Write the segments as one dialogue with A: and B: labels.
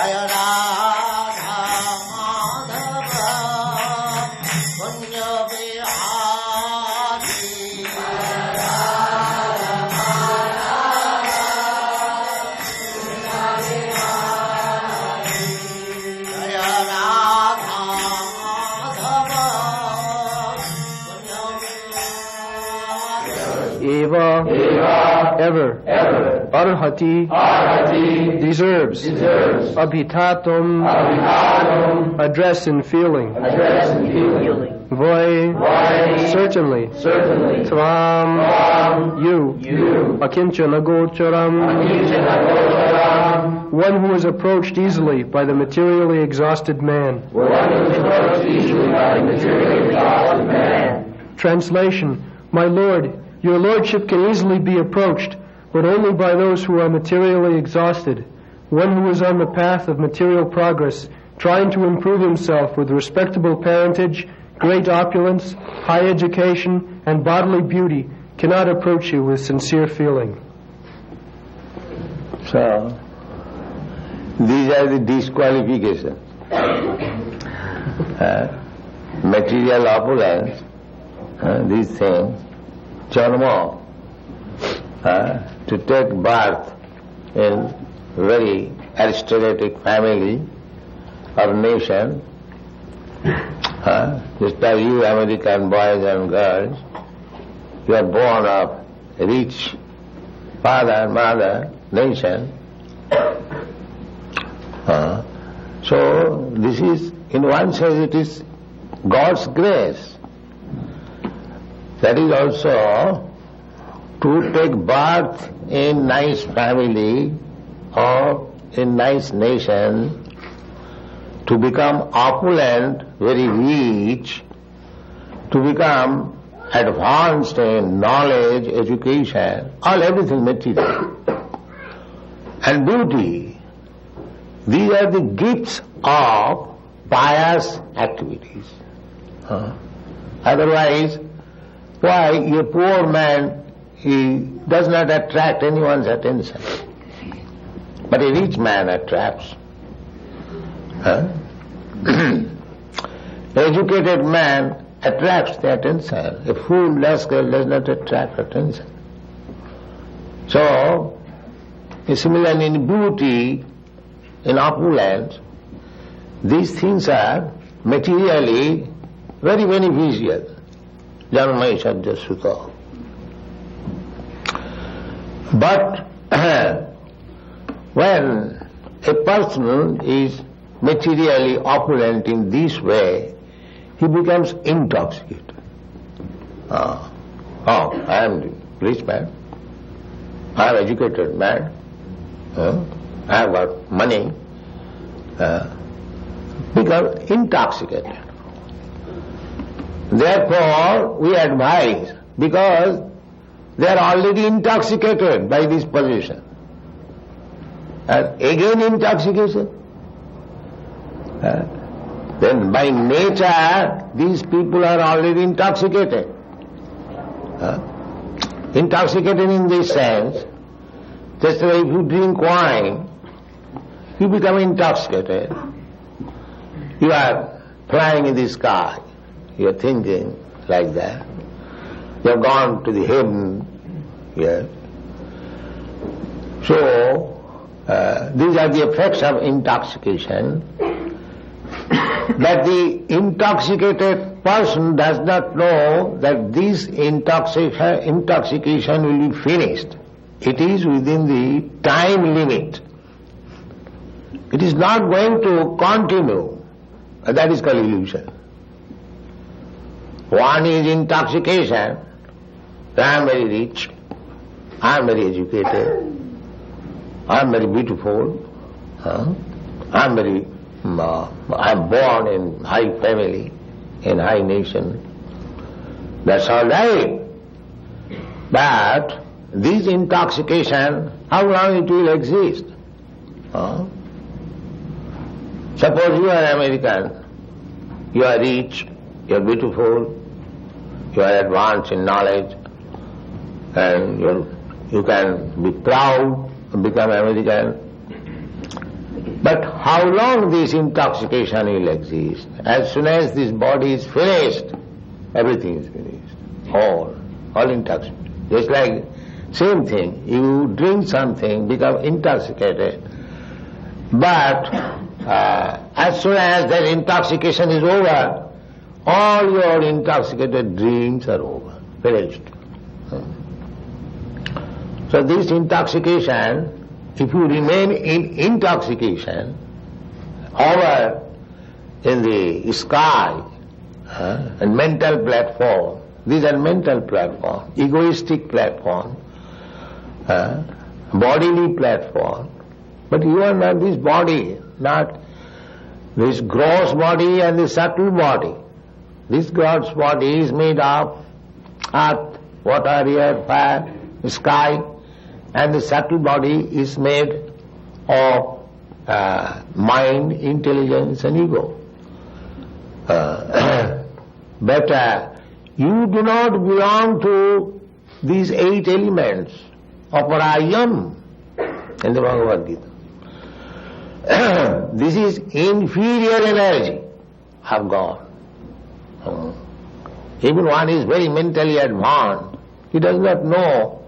A: Jaya Radha Madhava Punya Vihari Jaya Radha Madhava Punya Vihari
B: Eva, ever, Arhati, deserves, Abhitatum, address in feeling, Vai, certainly, Tvam, you, Akinchana Gocharam, one who is approached easily by the materially exhausted man. Translation, my Lord, your Lordship can easily be approached, but only by those who are materially exhausted. One who is on the path of material progress, trying to improve himself with respectable parentage, great opulence, high education, and bodily beauty, cannot approach you with sincere feeling.
C: So, these are the disqualifications. Material opulence, these things, Janma, to take birth in very aristocratic family or nation, just as you American boys and girls, you are born of rich father and mother, nation. So this is, in one sense, it is God's grace. That is also to take birth in nice family or in nice nation, to become opulent, very rich, to become advanced in knowledge, education, all everything material, and beauty. These are the gifts of pious activities. Otherwise, why a poor man, he does not attract anyone's attention, but a rich man attracts. Educated man attracts the attention. A fool rascal does not attract attention. So, similarly in beauty, in opulence, these things are materially very beneficial. Janma Sadhya Sutta. But when a person is materially opulent in this way, he becomes intoxicated. I am the rich man, I am educated man, I have got money, become intoxicated. Therefore, we advise, because they are already intoxicated by this position. And again intoxication. Then by nature, these people are already intoxicated. Intoxicated in this sense, just like if you drink wine, you become intoxicated. You are flying in the sky. You are thinking like that. You have gone to the heaven. Yes. So, these are the effects of intoxication. But the intoxicated person does not know that this intoxication will be finished. It is within the time limit. It is not going to continue. That is called illusion. One is intoxication. I am very rich. I am very educated. I am very beautiful. I am born in high family, in high nation. That's all right. But this intoxication, how long it will exist? Suppose you are American, you are rich, you are beautiful, you are advanced in knowledge, and you can be proud and become American. But how long this intoxication will exist? As soon as this body is finished, everything is finished. All intoxicated. Just like same thing, you drink something, become intoxicated. But as soon as that intoxication is over, all your intoxicated dreams are over, finished. So this intoxication, if you remain in intoxication, over in the sky and mental platform, these are mental platform, egoistic platform, bodily platform. But you are not this body, not this gross body and the subtle body. This gross body is made of earth, water, air, fire, sky, and the subtle body is made of mind, intelligence and ego. But you do not belong to these 8 elements of Parayam in the Bhagavad Gita. This is inferior energy of God. Even one is very mentally advanced, he does not know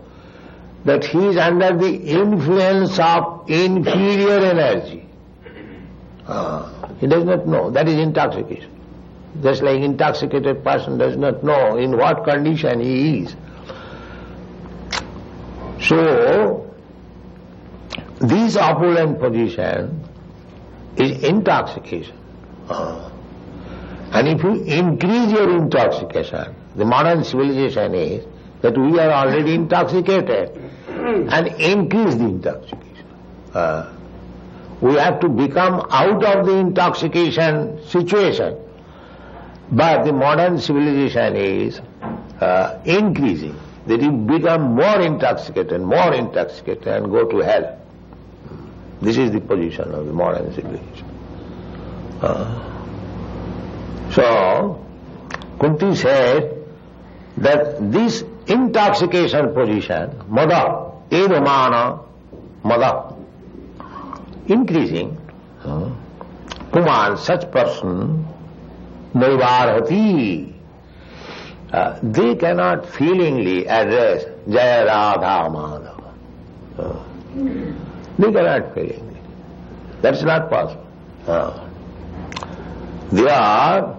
C: that he is under the influence of inferior energy. He does not know. That is intoxication. Just like intoxicated person does not know in what condition he is. So, this opulent position is intoxication. And if you increase your intoxication, the modern civilization is that we are already intoxicated, and increase the intoxication. We have to become out of the intoxication situation. But the modern civilization is increasing, that you become more intoxicated and go to hell. This is the position of the modern civilization. So, Kunti said that this intoxication position, mada, edamana, mada, increasing, Kuman, such person, naivarhati, they cannot feelingly address Jaya Radha Madhava. They cannot feelingly. That's not possible. They are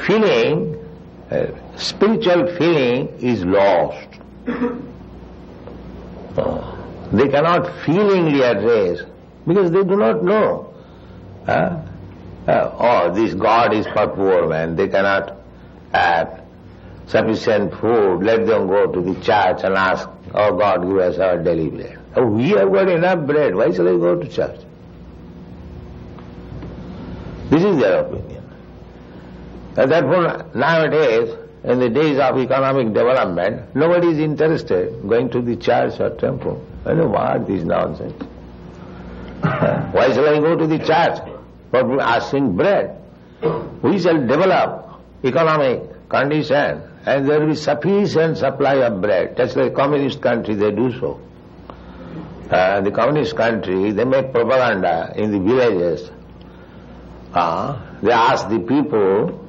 C: feeling, spiritual feeling is lost. They cannot feelingly address because they do not know. This God is for poor man. They cannot have sufficient food. Let them go to the church and ask, oh God, give us our daily bread. Oh, we have got enough bread. Why shall I go to church? This is their opinion. And therefore, nowadays, in the days of economic development, nobody is interested going to the church or temple. I know what this nonsense. Why shall I go to the church for asking bread? We shall develop economic condition and there will be sufficient supply of bread. That's like communist country, they do so. The communist country, they make propaganda in the villages. They ask the people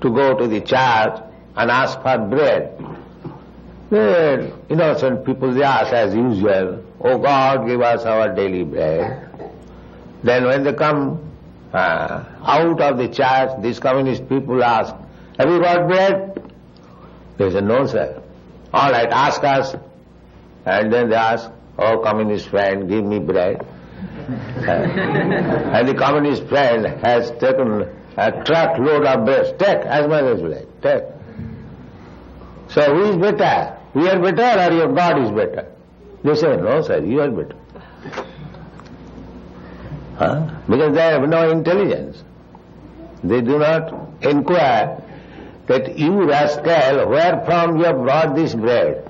C: to go to the church and ask for bread. The innocent people, they ask as usual, oh God, give us our daily bread. Then when they come out of the church, these communist people ask, have you got bread? They say, no sir. All right, ask us. And then they ask, oh communist friend, give me bread. And the communist friend has taken a truckload of bread. Take as much as you like. Take. So who is better? We are better or your God is better? They say, no sir, you are better. Because they have no intelligence. They do not inquire that you rascal, where from you have brought this bread?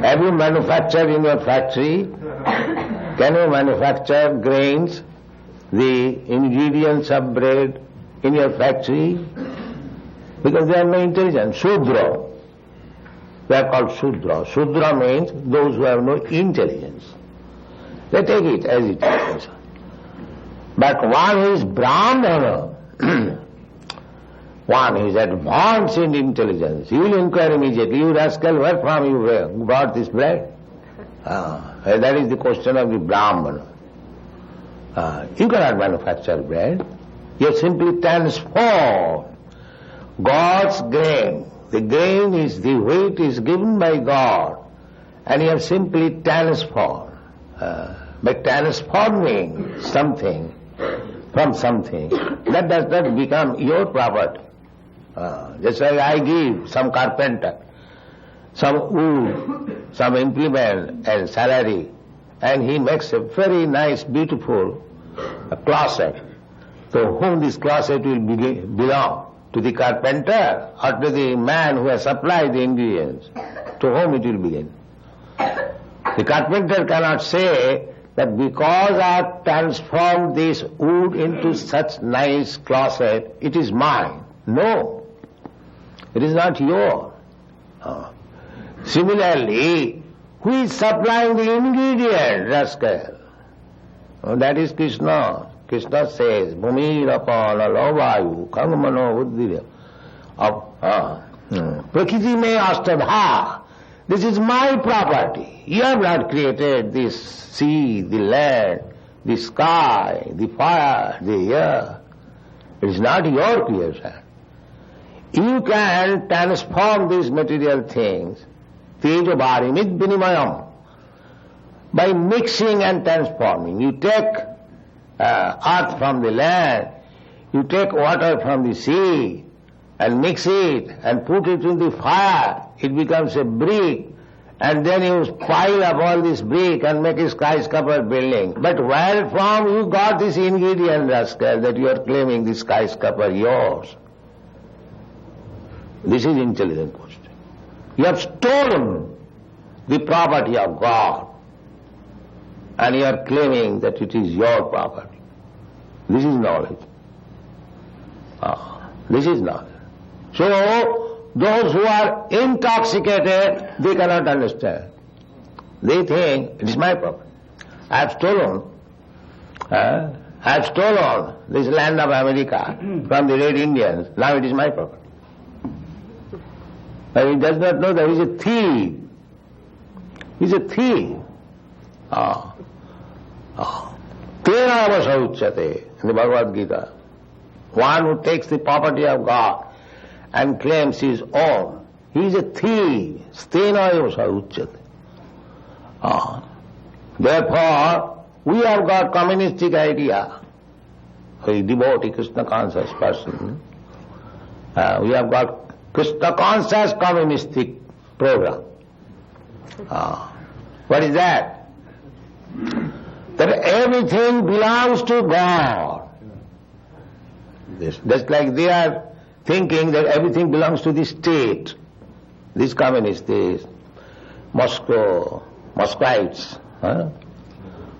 C: Have you manufactured in your factory? Can you manufacture grains, the ingredients of bread in your factory? Because they have no intelligence. Shudra. They are called Shudra. Shudra means those who have no intelligence. They take it as it is. But one who is Brahmana, one who is advanced in intelligence, he will inquire immediately, you rascal, where from you brought this bread? That is the question of the Brahmana. You cannot manufacture bread. You simply transform God's grain. The grain is, the wheat is given by God, and you have simply transformed. By transforming something from something, that does not become your property. Just like I give some carpenter some wood, some implement and salary, and he makes a very nice, beautiful closet. To whom this closet will belong? To the carpenter or to the man who has supplied the ingredients? To whom it will begin? The carpenter cannot say that because I have transformed this wood into such nice closet, it is mine. No, it is not yours. Similarly, who is supplying the ingredient, rascal? That is Krishna. Krishna says, Bhumirapana lavayu kangamano buddhira. Prakriti me ashtadha. This is my property. You have not created this sea, the land, the sky, the fire, the air. It is not your creation. You can transform these material things, tejabharimid vinimayam, by mixing and transforming. You take earth from the land, you take water from the sea, and mix it and put it in the fire, it becomes a brick, and then you pile up all this brick and make a skyscraper building. But where from you got this ingredient, rascal, that you are claiming this skyscraper yours? This is intelligent question. You have stolen the property of God, and you are claiming that it is your property. This is knowledge. This is knowledge. So, those who are intoxicated, they cannot understand. They think, it is my property. I have stolen this land of America from the Red Indians. Now it is my property. But he does not know that he is a thief. He is a thief. Tena avasa uchyate in the Bhagavad Gita. One who takes the property of God and claims his own, he is a thief. Stena avasa uchyate. Therefore, we have got communistic idea. A devotee, Krishna conscious person. We have got Krishna conscious communistic program. What is that? That everything belongs to God. Just like they are thinking that everything belongs to the state. These communists, these Muscovites, or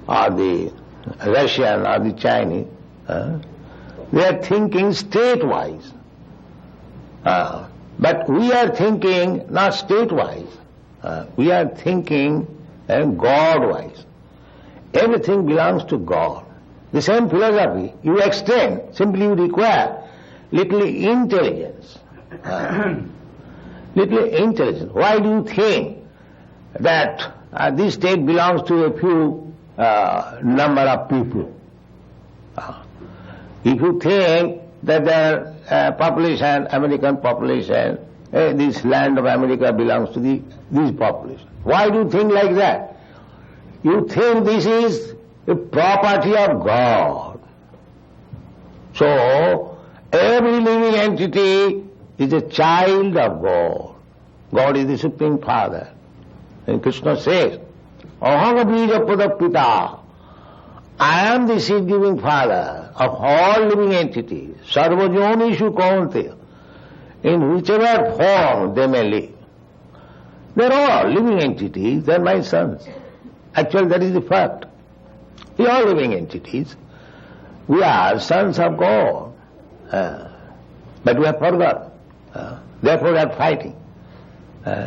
C: the Russian or the Chinese, they are thinking state-wise. But we are thinking not state-wise. We are thinking God-wise. Everything belongs to God. The same philosophy you extend, simply you require little intelligence. Little intelligence. Why do you think that this state belongs to a few number of people? If you think that the population, American population, this land of America belongs to this population. Why do you think like that? You think this is a property of God. So, every living entity is a child of God. God is the Supreme Father. And Krishna says, Aham bija pita. I am the seed-giving Father of all living entities. Sarvajonishu kaunteya. In whichever form they may live. They are all living entities, they are my sons. Actually, that is the fact. We are living entities. We are sons of God. But we have forgotten. Therefore we are fighting.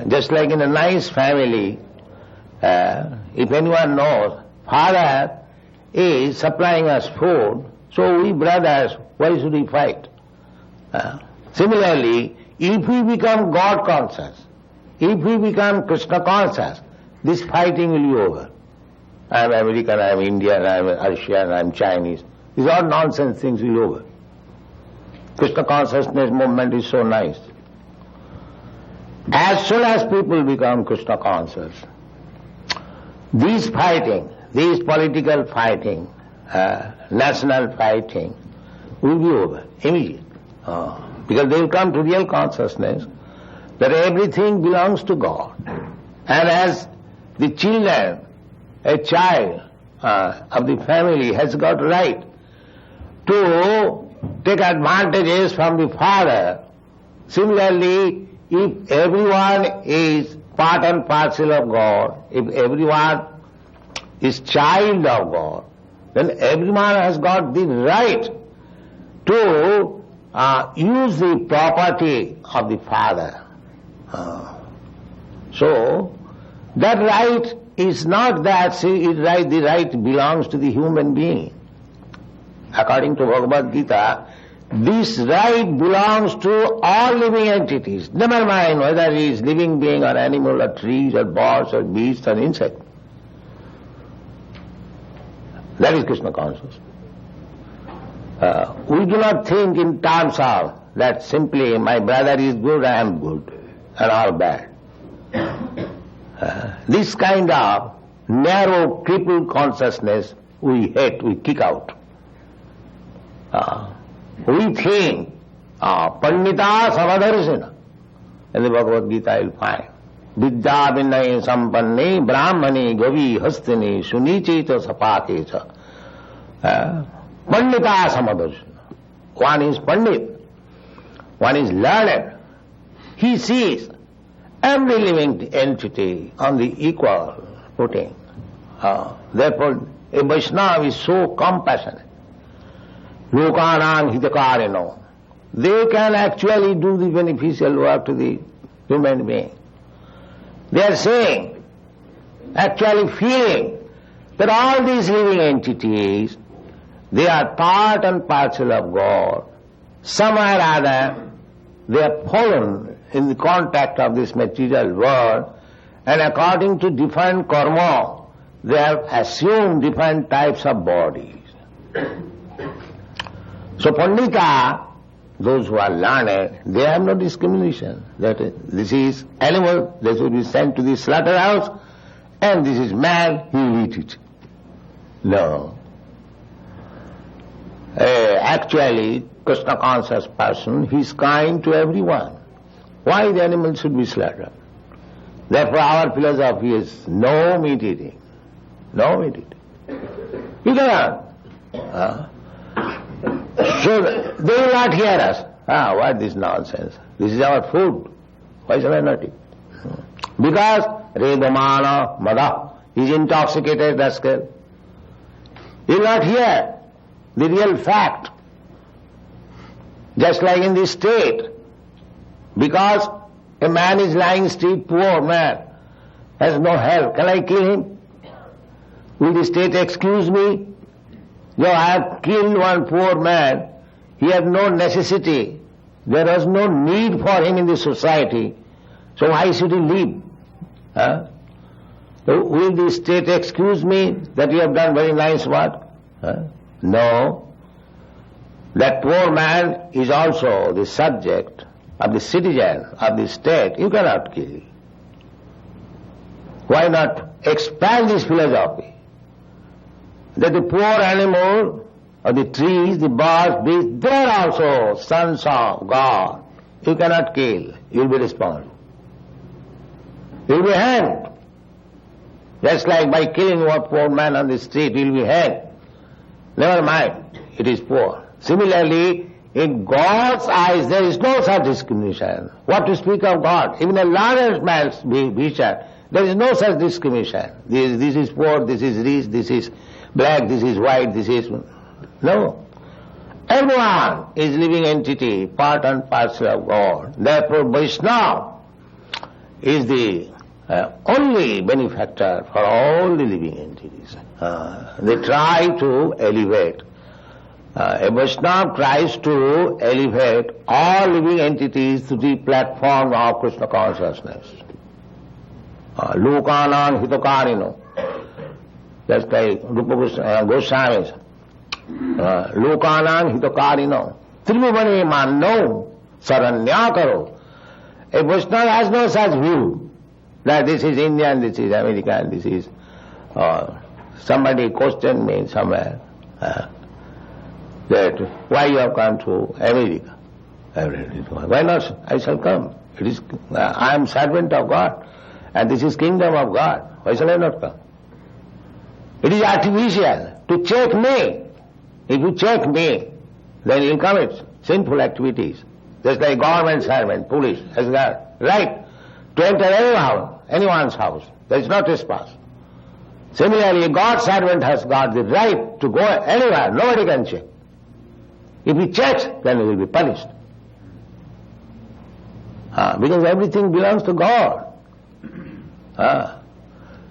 C: Just like in a nice family, if anyone knows, father is supplying us food, so we brothers, why should we fight? Similarly, if we become God conscious, if we become Krishna conscious, this fighting will be over. I am American, I am Indian, I am Russian, I am Chinese. These are nonsense things will be over. Krishna consciousness movement is so nice. As soon as people become Krishna conscious, these fighting, these political fighting, national fighting will be over immediately. Because they will come to real consciousness that everything belongs to God. And as the children, a child of the family has got right to take advantages from the father, similarly, if everyone is part and parcel of God, if everyone is child of God, then everyone has got the right to use the property of the father. So, that right is not that the right belongs to the human being. According to Bhagavad Gita, this right belongs to all living entities. Never mind whether he is living being or animal or trees or birds or beasts or insect. That is Krishna consciousness. We do not think in terms of that simply my brother is good, I am good, and all bad. This kind of narrow, crippled consciousness we hate, we kick out. We think, Pandita Samadarshana. In the Bhagavad Gita you'll find, Vidya Vinay Sampanne Brahmani Gavi Hastini Sunichita Sapakecha. Pandita Samadarshana. One is Pandit, one is learned. He sees every living entity on the equal footing. Therefore, a Vaishnava is so compassionate. Lokanam hitakarino. They can actually do the beneficial work to the human being. They are saying, actually feeling, that all these living entities, they are part and parcel of God. Somewhere or other, they are fallen in the contact of this material world, and according to different karma, they have assumed different types of bodies. So Pandita, those who are learned, they have no discrimination. That this is animal, this will be sent to the slaughterhouse, and this is man, he will eat it. No. Actually, Krishna conscious person, he is kind to everyone. Why the animal should be slaughtered? Therefore our philosophy is no meat eating. No meat eating. You cannot. So they will not hear us. What this nonsense? This is our food. Why shall I not eat? Because Redamana Mada is intoxicated rascal. He will not hear the real fact. Just like in this state, because a man is lying street, poor man, has no help. Can I kill him? Will the state excuse me? No, I have killed one poor man. He had no necessity. There was no need for him in the society. So why should he live? So will the state excuse me that you have done very nice work? No. That poor man is also the subject of the citizen of the state. You cannot kill. Why not expand this philosophy? That the poor animal, or the trees, the birds, beasts, they are also sons of God. You cannot kill. You will be responsible. You will be hanged. Just like by killing one poor man on the street, you will be hanged. Never mind, it is poor. Similarly, in God's eyes, there is no such discrimination. What to speak of God? Even a learned man's vision, there is no such discrimination. This is poor, this is rich, this is black, this is white, this is... No. Everyone is living entity, part and parcel of God. Therefore, Vaishnava is the only benefactor for all the living entities. They try to elevate. A Vaishnava tries to elevate all living entities to the platform of Krishna consciousness. Lokanam hitokarino. Just like Rupa Goswami said. Lokanam hitokarino. Tribhuvane manno saranya karo. A Vaishnava has no such view that this is Indian, this is American, this is... somebody questioned me somewhere that why you have come to America. Why not? I shall come. I am servant of God and this is kingdom of God. Why shall I not come? It is artificial to check me. If you check me, then you will commit sinful activities. Just like government servant, police, has got right to enter anyone's house. There is no trespass. Similarly, God's servant has got the right to go anywhere. Nobody can check. If he checks, then he will be punished. Because everything belongs to God.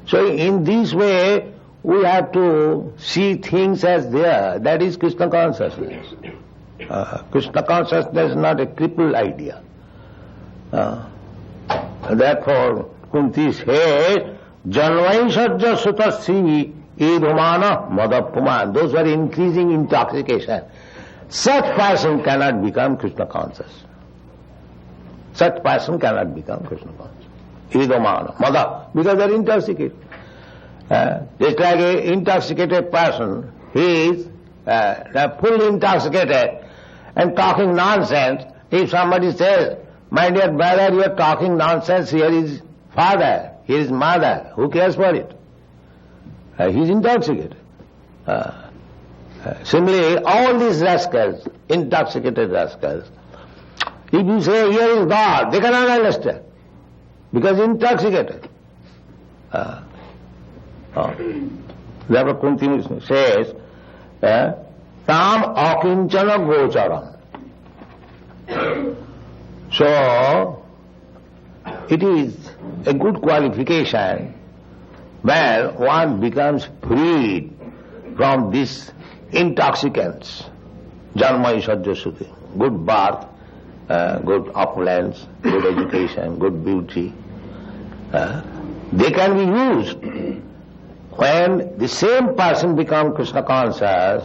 C: So in this way, we have to see things as they are. That is Krishna consciousness. Krishna consciousness is not a crippled idea. Therefore, Kunti says, Janvaisarja sutasri idhumana madapuman. Those who are increasing intoxication. Such person cannot become Krishna conscious. Such person cannot become Krishna conscious. Idhumana, mada, because they are intoxicated. Just like an intoxicated person, he is fully intoxicated and talking nonsense. If somebody says, my dear brother, you are talking nonsense, here is father, here is mother, who cares for it? He is intoxicated. Similarly, all these rascals, intoxicated rascals, if you say, here is God, they cannot understand, because intoxicated. Therefore Kunti says, tam akinchana gocharam. So, it is a good qualification where one becomes freed from these intoxicants. Janma isajya suti. Good birth, good opulence, good education, good beauty. They can be used. When the same person becomes Krishna conscious,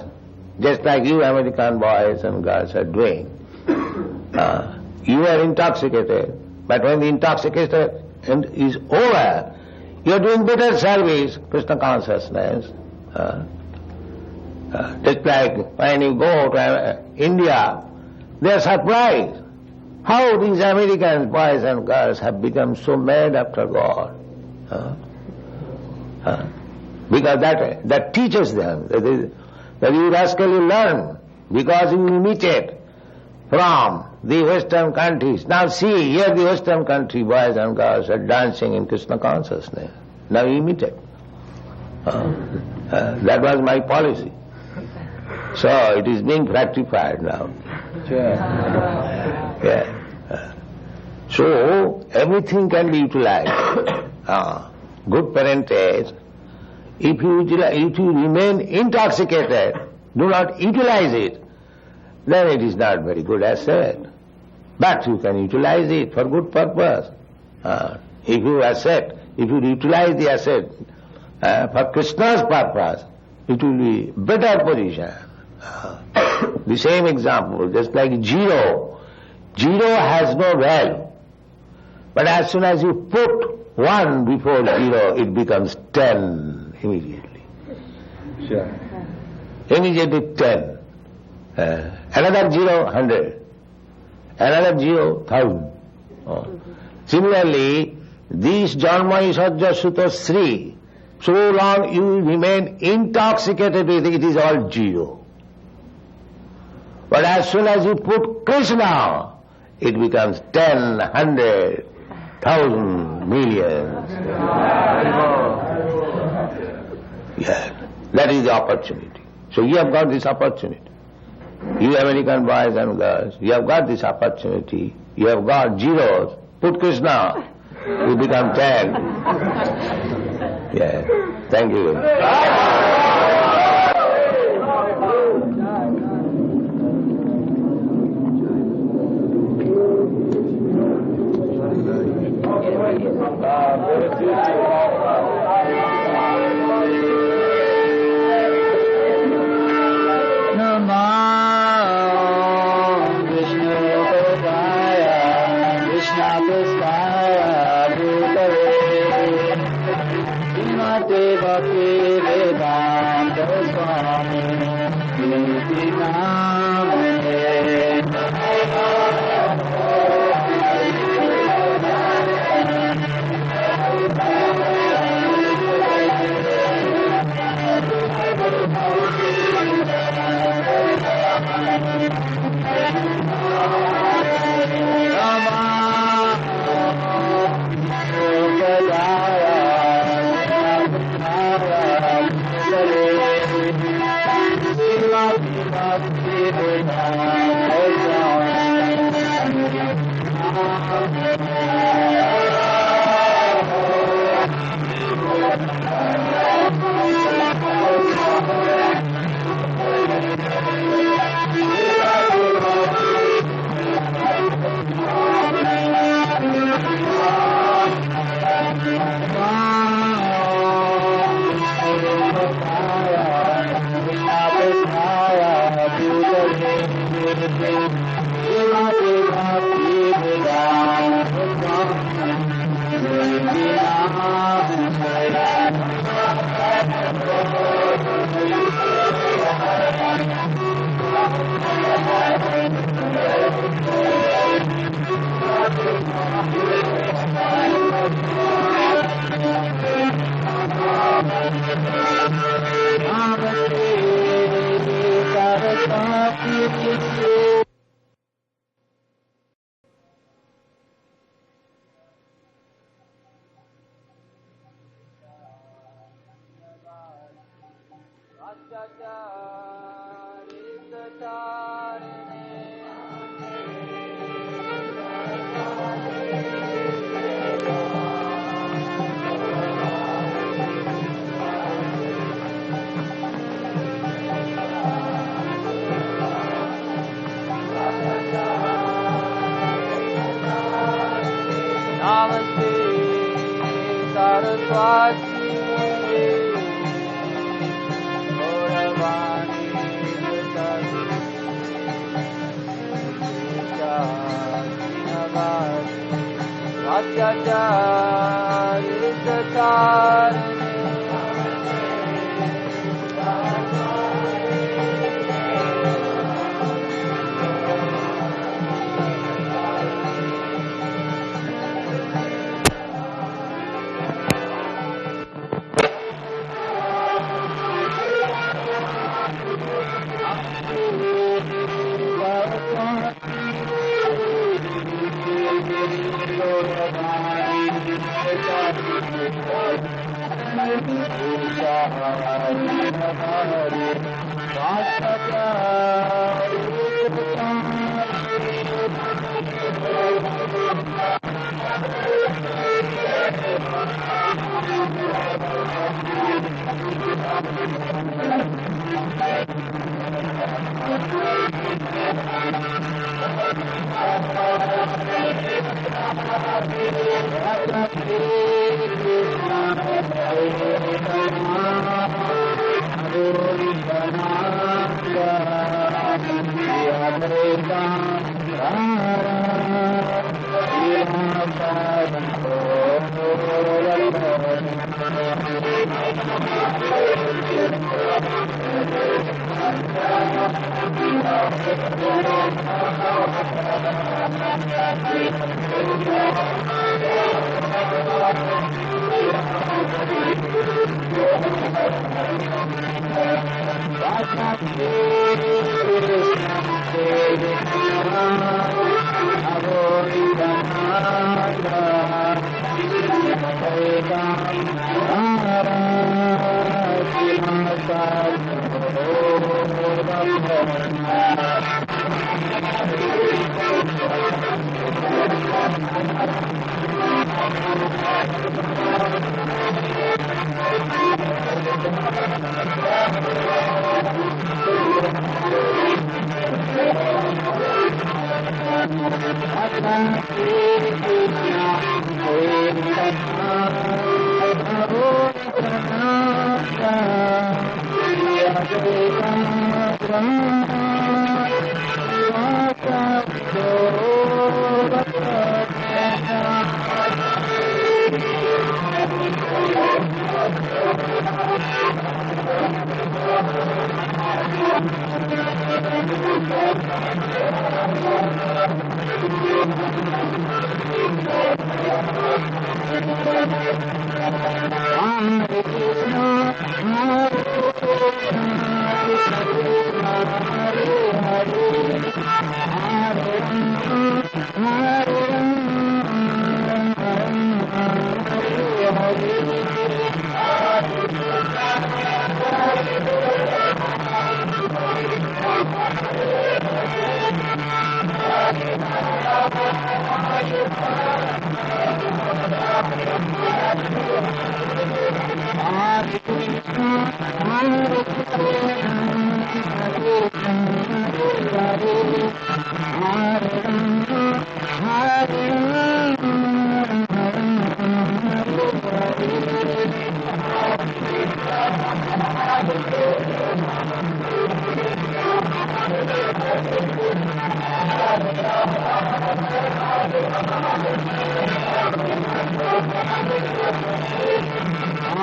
C: just like you American boys and girls are doing, you are intoxicated, but when the intoxication is over, you are doing better service, Krishna consciousness. Just like when you go to India, they are surprised how these American boys and girls have become so mad after God. Because that teaches them that you rascally learn, because you imitate from the Western countries. Now see, here the Western country boys and girls are dancing in Krishna consciousness. Now imitate. That was my policy. So it is being rectified now. Yeah. So everything can be utilized. Good parentage. If you remain intoxicated, do not utilize it, then it is not very good asset. But you can utilize it for good purpose. If you utilize the asset for Krishna's purpose, it will be better position. The same example, just like zero. Zero has no value. But as soon as you put 1 before 0, it becomes 10 immediately.
D: Sure.
C: Immediately 10. Another 0, 100. Another 0, 1,000. Similarly, these Janma Isajja Sutta Sri, so long you remain intoxicated with it is all 0. But as soon as you put Krishna, it becomes 10, 100, 1,000, millions. Yeah, that is the opportunity. So you have got this opportunity. You American boys and girls, you have got this opportunity. You have got zeros. Put Krishna. You become 10. Yeah. Thank you.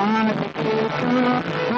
A: Hare Krishna,